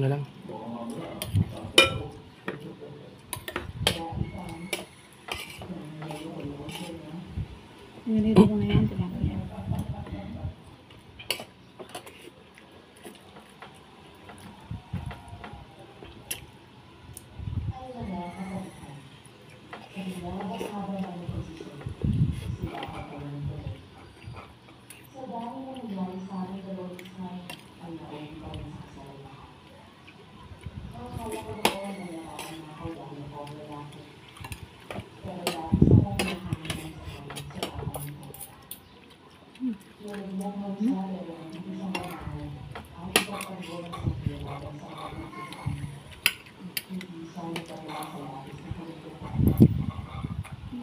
na lang. Nilito ko na yan. Tinapos yan.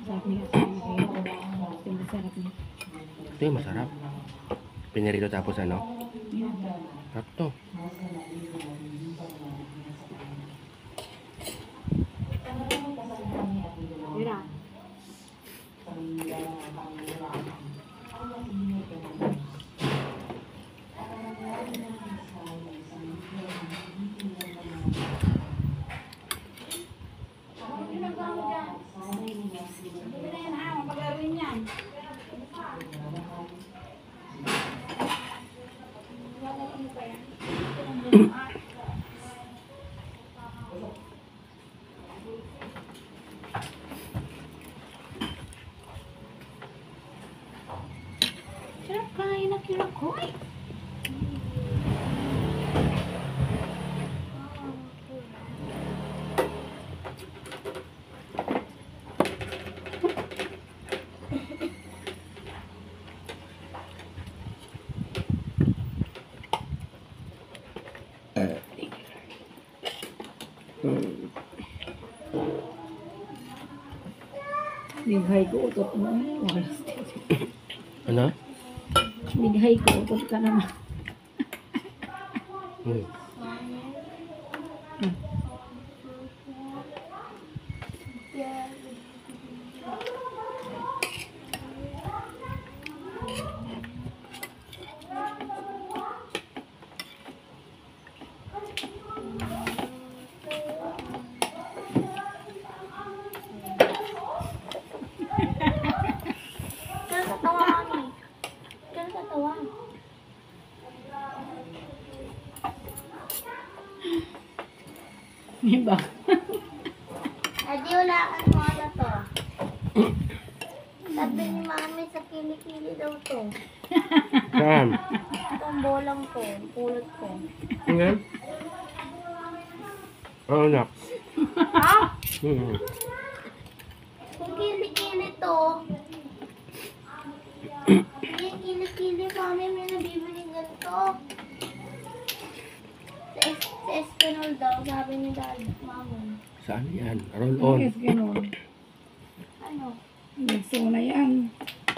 Sarap niya. Sarap niya. Ito yung masarap. Pinirito tapos ano? Sarap to. Mira. Sarap kain na kinakoy. Bighay ko utot mo. Ano? Bighay ko utot ka naman. May ba? Adi, wala kang mga na to. Sabi ni mami sa kilikili daw to. Saan? Itong bolang ko, pulot ko. Tingnan. Oo, nak. Ha? Mm-hmm. Kung kilikili to, yung kilikili mami may nabibiling ganito. Sa Espinol daw, sabi ni dad, mami. Saan yan? Roll on. Yes, gano'n. Ano? Nagso na yan.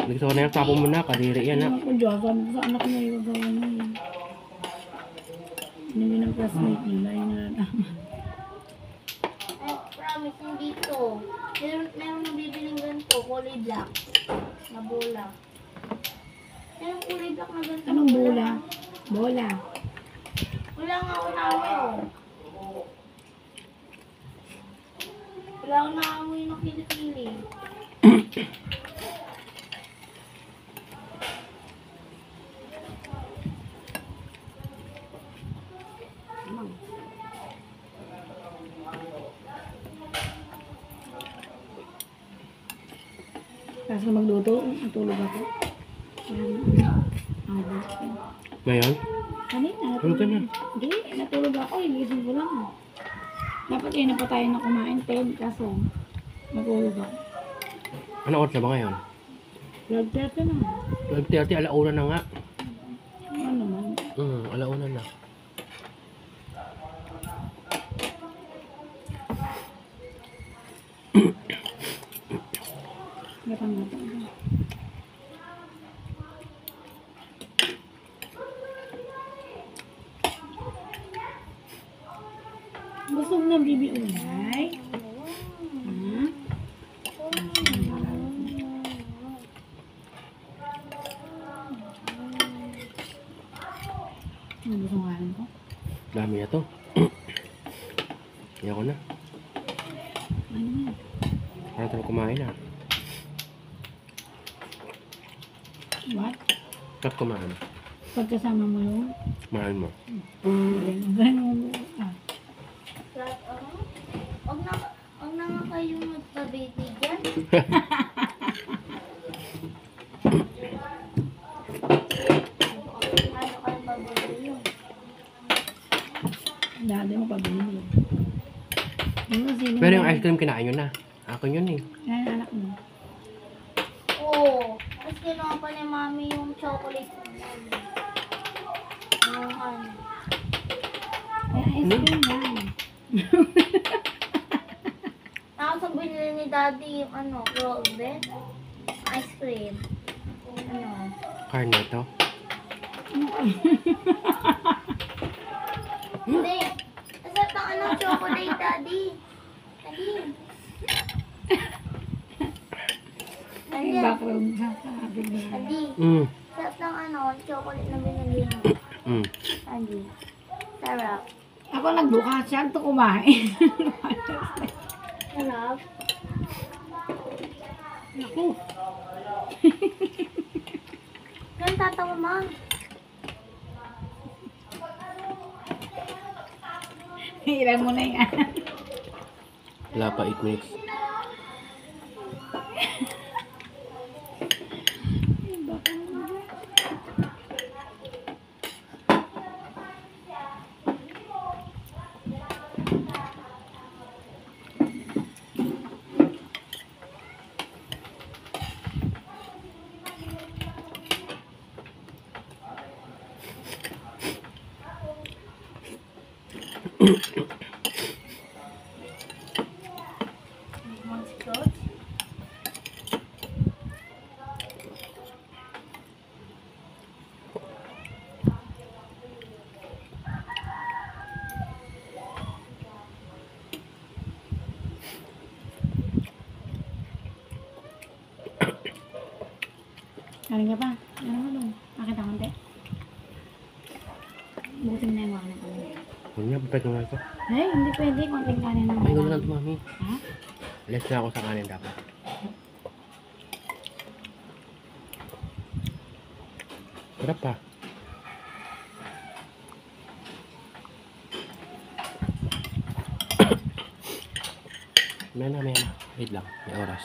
Nagsawa na yung tapo mo na. Kadiri yan, Ano ha? ko Diyos, sabi ko sa anak niya yung gawa na yun. Hindi ng classmate nila yung nalalaman. Ay, promise, hindi to. Meron nabibiling ganito, kulay black. Na bola. Meron kulay black na ganito. Anong bola? Bola. Wala nga ako naamoy, oh. Wala ako naamoy ng kilikili. Tapos na magluto, natulog ako. Ngayon? Kanina, Ano ka na? Hindi, natulog ako. Ilising ko lang. Dapat na pa tayo na kumain 10, kaso natulog ako. Ano oras na ba ngayon? 12:30 na. 12:30, alauna na nga. Ano naman? Alauna na. Gatang-gatang. Gusto mo ng bibi ulay? Ha? Ano gusto nga ko? Dami na to. Ano yan? Parang tayo kumain ah. What? Sarap kumain. Pagkasama mo yun? Kumain mo. Lahat, Huwag na nga kayo magpabiti dyan. Ano kayo pabiti yun? Dati mo pabili. Pero yung ice cream kinain yun na. Akin yun eh. Ay, anak mo. Oo. Tapos kinuha pa ni mami yung chocolate na yun. Yung ano. Ay, ice cream yan. Tapos ang binili ni daddy yung ano, Velvet ice cream. Ano? Cornetto. Hindi. Tapos ang ano, chocolate daddy. Daddy. Ay, Daddy. background sa akin. Daddy. Mm. Sarap ng ano, chocolate na binili mo. Mm. Daddy. Sarap. Ako nagbukas siya ito kumain. Sarap. Naku. Yan tatawa mang. Hiram mo na yan. Wala pa 8 minutes. Once close. Kaling ka pa. Ano mo doon? Pakita konti. Butin na yung mga ko. Huwag niya, pwede nga ito. Ay, hindi pwede. Konting kanin na. Ay, gano'n lang ito, mami. Ha? Less na ako sa kanin dapat. Sarap pa. May na. Wait lang. May oras.